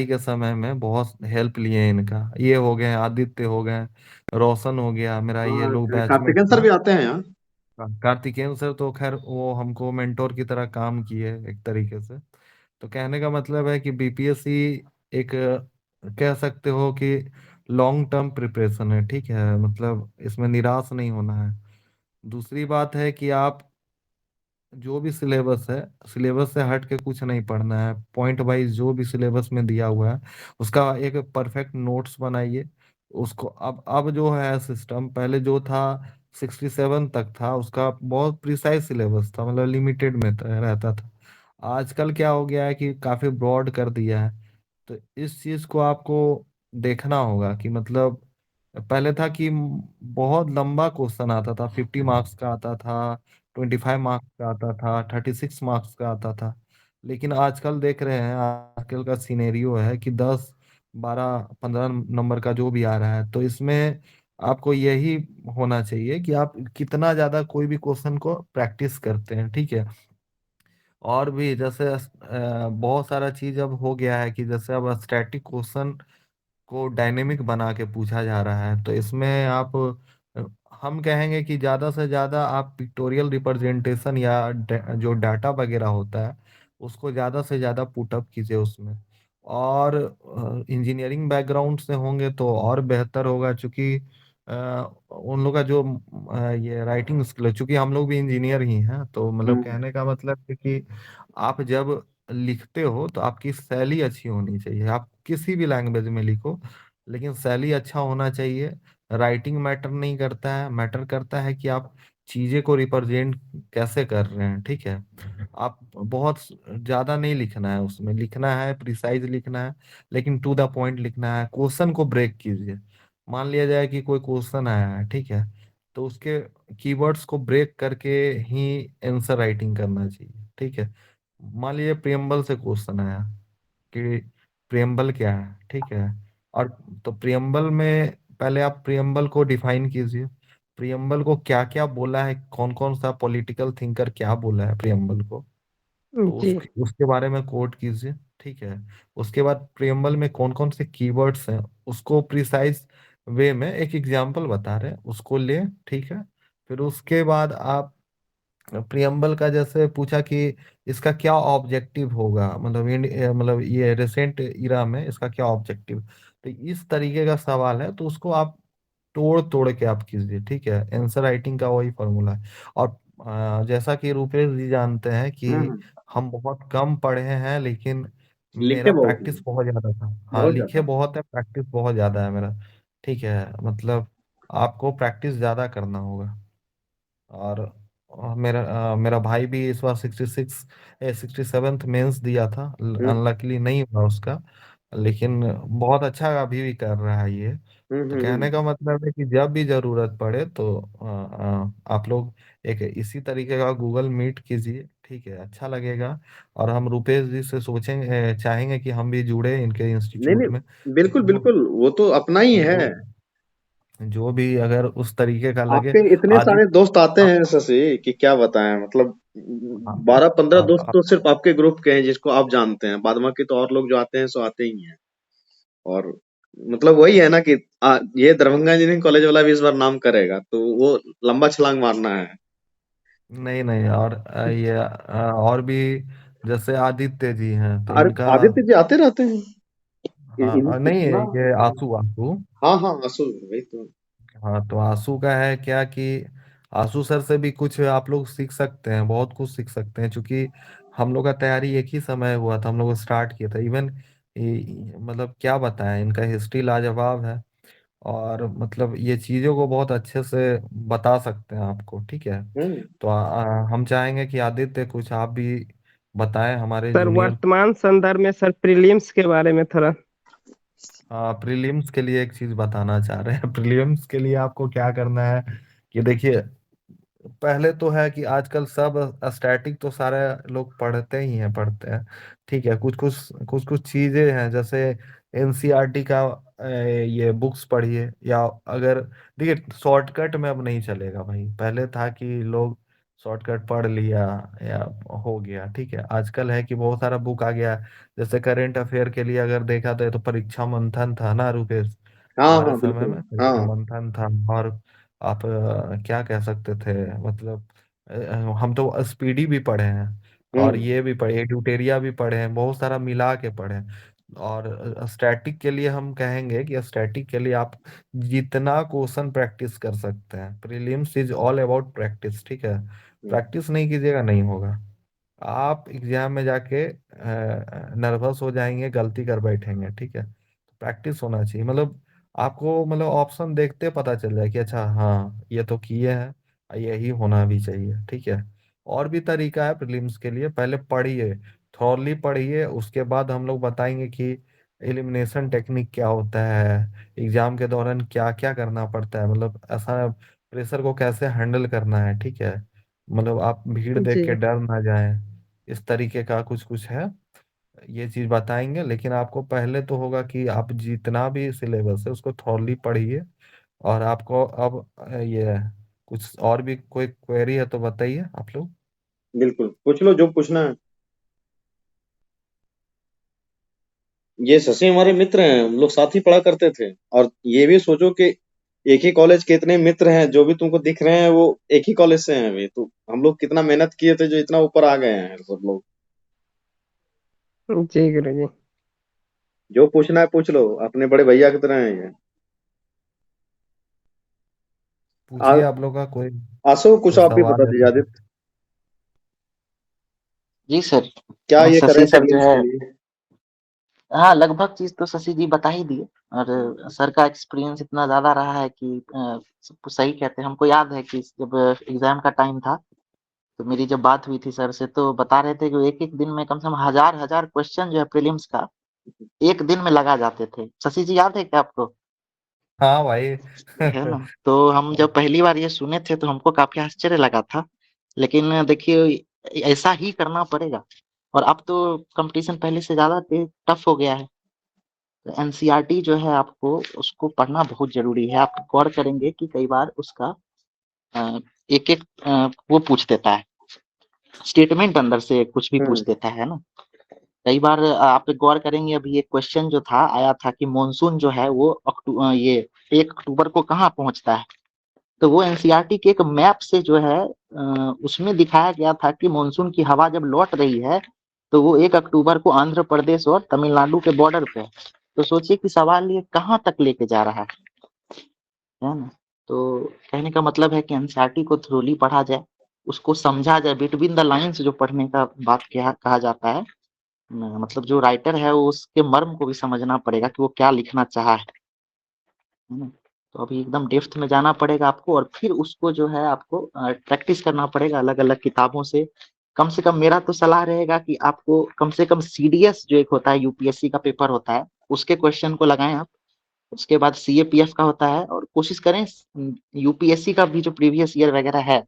के समय में बहुत हेल्प लिए इनका। ये हो गए, आदित्य हो गए, रोशन हो गया, मेरा ये लोग हाँ, बैचमेट कार्तिकेय सर था। भी आते हैं यहाँ। कार्तिकेयन सर तो खैर वो हमको मेंटोर की तरह काम किए एक तरीके से। तो कहने का मतलब है कि बीपीएससी एक कह सकते हो कि लॉन्ग टर्म प्रिपरेशन है, ठीक है, मतलब इसमें निराश नहीं होना है। दूसरी बात है कि आप जो भी सिलेबस है, सिलेबस से हट के कुछ नहीं पढ़ना है, पॉइंट वाइज जो भी सिलेबस में दिया हुआ है उसका एक परफेक्ट नोट्स बनाइए। उसको अब जो है सिस्टम, पहले जो था 67 तक था, उसका बहुत प्रिसाइज सिलेबस था, मतलब लिमिटेड में रहता था। आजकल क्या हो गया है कि काफी ब्रॉड कर दिया है। तो इस चीज को आपको देखना होगा कि मतलब पहले था कि बहुत लंबा क्वेश्चन आता था, 50 मार्क्स का आता था, 25 मार्क्स का आता था, 36 मार्क्स का आता था। लेकिन आजकल देख रहे हैं, आजकल का सिनेरियो है कि 10, 12, 15 नंबर का जो भी आ रहा है, तो इसमें आपको यही होना चाहिए कि आप कितना ज्यादा कोई भी क्वेश्चन को प्रैक्टिस करते हैं, ठीक है। और भी जैसे बहुत सारा चीज अब हो गया है कि जैसे अब स्टैटिक क्वेश्चन को डायनेमिक बना के पूछा जा रहा है। तो इसमें आप अ, हम कहेंगे कि ज़्यादा से ज़्यादा आप पिक्टोरियल रिप्रेजेंटेशन या जो डाटा वगैरह होता है उसको ज़्यादा से ज़्यादा पुटअप कीजिए उसमें। और इंजीनियरिंग बैकग्राउंड से होंगे तो और बेहतर होगा, क्योंकि उन लोग का जो ये राइटिंग स्किल है, चूंकि हम लोग भी इंजीनियर ही हैं, तो मतलब हम्म। कहने का मतलब है कि आप जब लिखते हो तो आपकी शैली अच्छी होनी चाहिए। आप किसी भी लैंग्वेज में लिखो, लेकिन शैली अच्छा होना चाहिए। राइटिंग मैटर नहीं करता है, मैटर करता है कि आप चीजें को रिप्रेजेंट कैसे कर रहे हैं, ठीक है। आप बहुत ज्यादा नहीं लिखना है, उसमें लिखना है प्रिसाइज लिखना है, लेकिन टू द पॉइंट लिखना है। क्वेश्चन को ब्रेक कीजिए। मान लिया जाए कि कोई क्वेश्चन आया है, ठीक है, तो उसके कीवर्ड्स को ब्रेक करके ही आंसर राइटिंग करना चाहिए, ठीक है। मान लीजिए प्रियम्बल से क्वेश्चन आया कि प्रियम्बल क्या है, ठीक है। और तो प्रियम्बल में पहले आप प्रियम्बल को डिफाइन कीजिए, प्रियम्बल को क्या क्या बोला है, कौन कौन सा पॉलिटिकल थिंकर क्या बोला है प्रियम्बल को, तो जी। उसके उसके बारे में कोट कीजिए, ठीक है। उसके बाद प्रियम्बल में कौन कौन से कीवर्ड्स हैं उसको प्रिसाइज वे में एक एग्जाम्पल बता रहे हैं उसको ले, ठीक है। फिर उसके बाद आप प्रियम्बल का जैसे पूछा कि इसका क्या ऑब्जेक्टिव होगा, मतलब मतलब ये रिसेंट इरा में इसका क्या ऑब्जेक्टिव, तो इस तरीके का सवाल है, तो उसको आप तोड़ तोड़ के आप कीजिए, ठीक है। आंसर राइटिंग का वही फॉर्मूला है। और जैसा कि रुपेश जी जानते हैं कि हम्म। हम बहुत कम पढ़े हैं, लेकिन लिखते मेरा बहुत प्रैक्टिस हैं, बहुत ज्यादा था। हाँ, बहुत लिखे ज्यादा। बहुत है, प्रैक्टिस बहुत ज्यादा है मेरा, ठीक है। मतलब आपको प्रैक्टिस ज्यादा करना होगा। और मेरा भाई भी इस बार 67th मेंस दिया था, हम्म अनलकीली नहीं हुआ उसका, लेकिन बहुत अच्छा अभी भी कर रहा है ये। तो कहने हम्म। का मतलब है कि जब भी जरूरत पड़े तो आप लोग एक इसी तरीके का गूगल मीट कीजिए, ठीक है, अच्छा लगेगा। और हम रुपेश जी से सोचेंगे, चाहेंगे कि हम भी जुड़े इनके नहीं इंस्टीट्यूट में। नहीं, बिल्कुल जो बिल्कुल, वो तो अपना ही है। जो जो भी अगर उस तरीके का लगे। आपके इतने आदि सारे दोस्त आते आप, हैं शशि कि क्या बताएं, मतलब आप, 12-15 आप, दोस्त तो सिर्फ आपके ग्रुप के हैं जिसको आप जानते हैं, बाद बाकी तो और लोग जो आते हैं सो आते ही हैं। और मतलब वही है ना कि ये दरभंगा इंजीनियरिंग कॉलेज वाला भी इस बार नाम करेगा तो वो लंबा छलांग मारना है। नहीं नहीं, और और भी जैसे आदित्य जी हैं तो अरे इनका, आदित्य जी आते रहते हैं। हाँ नहीं, इतना। ये आंसू आंसू, हाँ हाँ, असु वही तो। हाँ तो आंसू का है क्या कि आंसू सर से भी कुछ आप लोग सीख सकते हैं, बहुत कुछ सीख सकते हैं, क्योंकि हम लोग का तैयारी एक ही समय हुआ था, हम लोग स्टार्ट किया था इवन। मतलब क्या बताएं, इनका हिस्ट्री लाजवाब है। और मतलब ये चीज़ों को बहुत अच्छे से बता सकते हैं आपको, ठीक है। हम्म। तो हम चाहेंगे कि आदित्य कुछ आप भी बताएं हमारे सर जूनियर। वर्तमान संदर्भ में सर प्रीलिम्स के बारे में थोड़ा। प्रीलिम्स के लिए एक चीज़ बताना चाह रहे हैं। प्रीलिम्स के लिए आपको क्या करना है कि देखिए, पहले तो है कि आजकल सब स्टैटिक तो सारे लोग पढ़ते ही हैं, पढ़ते हैं, ठीक है। कुछ चीजें हैं जैसे एनसीईआरटी का ये बुक्स पढ़िए, या अगर देखिए शॉर्टकट में अब नहीं चलेगा भाई। पहले था कि लोग शॉर्टकट पढ़ लिया या हो गया, ठीक है। आजकल है कि बहुत सारा बुक आ गया है। जैसे करंट अफेयर के लिए अगर देखा जाए तो परीक्षा मंथन था ना रुपेश, हाँ हमारे हाँ समय बिल्कुल में परीक्षा हाँ। मंथन था। और आप क्या कह सकते थे, मतलब हम तो स्पीडी भी पढ़े हैं, और हम्म ये भी पढ़े, ड्यूटेरिया भी पढ़े हैं, बहुत सारा मिला के पढ़े हैं। और स्टैटिक के लिए हम कहेंगे कि स्टैटिक के लिए आप जितना क्वेश्चन प्रैक्टिस कर सकते हैं, prelims is all about practice, ठीक है। हम्म, प्रैक्टिस नहीं कीजिएगा नहीं होगा। आप एग्जाम में जाके नर्वस हो जाएंगे, गलती कर बैठेंगे, ठीक है। प्रैक्टिस होना चाहिए, मतलब आपको मतलब ऑप्शन देखते पता चल जाए कि अच्छा हाँ ये तो किए हैं, यही होना भी चाहिए, ठीक है। और भी तरीका है प्रीलिम्स के लिए, पहले पढ़िए, थॉरली पढ़िए, उसके बाद हम लोग बताएंगे कि एलिमिनेशन टेक्निक क्या होता है, एग्जाम के दौरान क्या क्या करना पड़ता है, मतलब ऐसा प्रेशर को कैसे हैंडल करना है, ठीक है। मतलब आप भीड़ देख के जी डर ना जाएं, इस तरीके का कुछ कुछ है। ये चीज बताएंगे, लेकिन आपको पहले तो होगा कि आप जितना भी सिलेबस है उसको थॉरली पढ़िए। और आपको अब ये कुछ और भी कोई क्वेरी है तो बताइए आप लोग। बिल्कुल पूछ लो जो पूछना है। ये शशि हमारे मित्र हैं, हम लोग साथ ही पढ़ा करते थे। और ये भी सोचो कि एक ही कॉलेज के इतने मित्र हैं, जो भी तुमको दिख रहे हैं वो एक ही कॉलेज से हैं अभी। तो हम लोग कितना मेहनत किए थे जो इतना ऊपर आ गए हैं सब लोग। जी गुरु जी। जो पूछना है पूछ लो, अपने बड़े भैया की तरह हैं ये। पूछिए आ- आप लोग का कोई आसो कुछ कोई आप भी बता सवाल है दीजिए तो। आदित्य। जी सर। क्या ये शशि करें सर जो प्रीलिम्स है, के लिए? हाँ लगभग चीज तो शशि जी बता ही दिए। और सर का एक्सपीरियंस इतना ज्यादा रहा है कि सब कुछ सही कहते हैं। हमको याद है कि जब एग्जाम का टाइम था तो मेरी जब बात हुई थी सर से, तो बता रहे थे कि एक एक दिन में कम से कम हजार हजार क्वेश्चन जो है प्रीलिम्स का एक दिन में लगा जाते थे। शशि जी याद है क्या आपको? हाँ भाई। है ना। तो हम जब पहली बार ये सुने थे तो हमको काफी आश्चर्य लगा था। लेकिन देखिए ऐसा ही करना पड़ेगा। और अब तो कंपटीशन पहले से ज्यादा टफ हो गया है। एनसीईआरटी जो है आपको उसको पढ़ना बहुत जरूरी है। आप गौर करेंगे कि कई बार उसका एक एक वो पूछ देता है, स्टेटमेंट अंदर से कुछ भी पूछ हम्म देता है ना। कई बार आप गौर करेंगे, अभी एक क्वेश्चन जो था आया था कि मॉनसून जो है वो ये 1 अक्टूबर को कहाँ पहुंचता है। तो वो एनसीईआरटी के एक मैप से जो है उसमें दिखाया गया था कि मॉनसून की हवा जब लौट रही है तो वो 1 अक्टूबर को आंध्र प्रदेश और तमिलनाडु के बॉर्डर पे है। तो सोचिए कि सवाल ये कहाँ तक लेके जा रहा है ना। तो कहने का मतलब है कि एनसीईआरटी को थ्रोली पढ़ा जाए, उसको समझा जाए, बिटवीन द लाइन्स जो पढ़ने का बात कहा जाता है। मतलब जो राइटर है वो उसके मर्म को भी समझना पड़ेगा कि वो क्या लिखना चाहा है ना। तो अभी एकदम डेप्थ में जाना पड़ेगा आपको, और फिर उसको जो है आपको प्रैक्टिस करना पड़ेगा अलग अलग किताबों से कम मेरा तो सलाह रहेगा कि आपको कम से कम सीडीएस जो एक होता है, यूपीएससी का पेपर होता है, उसके क्वेश्चन को लगाएं आप। उसके बाद सीएपीएफ का होता है, और कोशिश करें यूपीएससी का भी जो प्रीवियस ईयर वगैरह है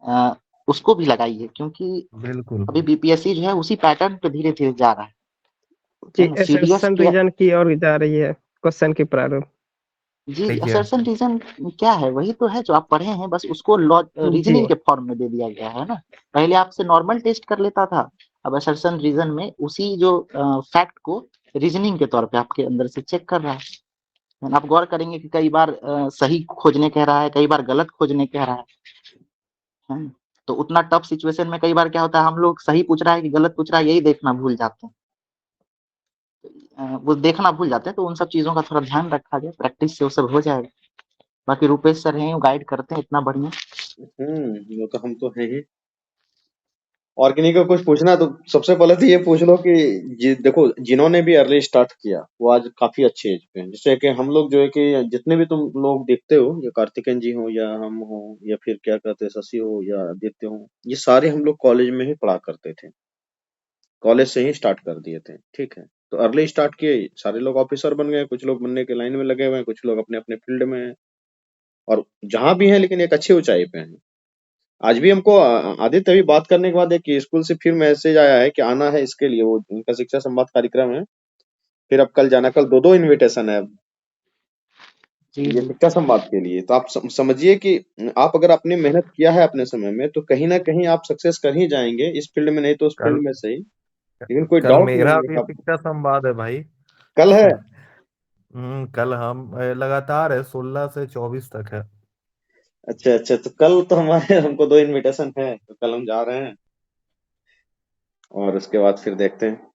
अ, उसको भी लगाइए, क्योंकि बिल्कुल। अभी बीपीएससी जो है उसी पैटर्न पे धीरे धीरे जा रहा जी है ना। सीडीएस असर्शन के रीजन की ओर जा रही है क्वेश्चन की प्रारूप। जी, देखिए। असर्शन रीजन क्या है? वही तो है जो आप पढ़े हैं, बस उसको जी रीजनिंग के फॉर्म में दे दिया गया है ना। पहले आपसे नॉर्मल टेस्ट कर लेता था, अब असर्शन रीजन में उसी जो फैक्ट को रीजनिंग के तौर पे आपके अंदर से चेक कर रहा है। आप गौर करेंगे कि कई बार सही खोजने कह रहा है, कई बार गलत खोजने कह रहा है ना? तो उतना टफ सिचुएशन में कई बार क्या होता है, हम लोग सही पूछ रहा है कि गलत पूछ रहा है यही देखना भूल जाते हैं। वो देखना भूल जाते हैं, तो उन सब चीजों का थोड़ा ध्यान रखा जाए, प्रैक्टिस से वो सब हो जाएगा। बाकी रुपेश सर हैं, वो गाइड करते हैं इतना बढ़िया। वो तो हम तो हैं ही। और किन्हीं को कुछ पूछना है तो सबसे पहले तो ये पूछ लो कि देखो जिन्होंने भी अर्ली स्टार्ट किया वो आज काफी अच्छे एज पे हैं। जैसे कि हम लोग जो है कि जितने भी तुम लोग देखते हो, या कार्तिकेयन जी हो या हम हो या फिर क्या कहते हैं शशि हो या आदित्य हो, ये सारे हम लोग कॉलेज में ही पढ़ा करते थे, कॉलेज से ही स्टार्ट कर दिए थे, ठीक है। तो अर्ली स्टार्ट किए, सारे लोग ऑफिसर बन गए, कुछ लोग बनने के लाइन में लगे हुए हैं, कुछ लोग अपने अपने फील्ड में हैं, और जहां भी हैं लेकिन एक अच्छी ऊंचाई पे हैं। आज भी हमको आदित्य अभी बात करने के बाद एक स्कूल से फिर मैसेज आया है कि आना है इसके लिए, वो उनका शिक्षा संवाद कार्यक्रम है। फिर अब कल जाना, कल दो दो इनविटेशन है। जी ये जी शिक्षा संवाद के लिए। तो आप समझिए कि आप अगर आपने मेहनत किया है अपने समय में तो कहीं ना कहीं आप सक्सेस कर ही जाएंगे, इस फील्ड में नहीं तो उस कल फील्ड में सही। लेकिन कोई कल डाउट मेरा नहीं है भी कि आप शिक्षा संवाद है भाई। कल है। कल हम लगातार है, 16 से 24 तक है। अच्छा अच्छा, तो कल तो हमारे हमको 2 इनविटेशन है, तो कल हम जा रहे हैं और उसके बाद फिर देखते हैं।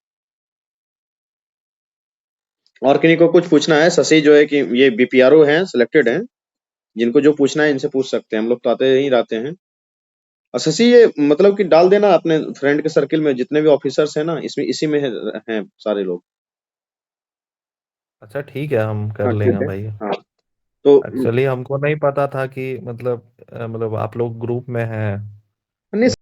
और किन्हीं को कुछ पूछना है? शशि जो है कि ये बीपीआरओ हैं, सिलेक्टेड हैं, जिनको जो पूछना है इनसे पूछ सकते हैं, हम लोग तो आते ही रहते हैं। और शशि ये मतलब कि डाल देना अपने फ्रेंड के सर्किल में, जितने भी ऑफिसर्स हैं ना इसमें, इसी में हैं सारे लोग। अच्छा ठीक है, हम कर हाँ ठीक लेंगे है। भाई। हाँ तो एक्चुअली हमको नहीं पता था कि मतलब आप लोग ग्रुप में हैं। नहीं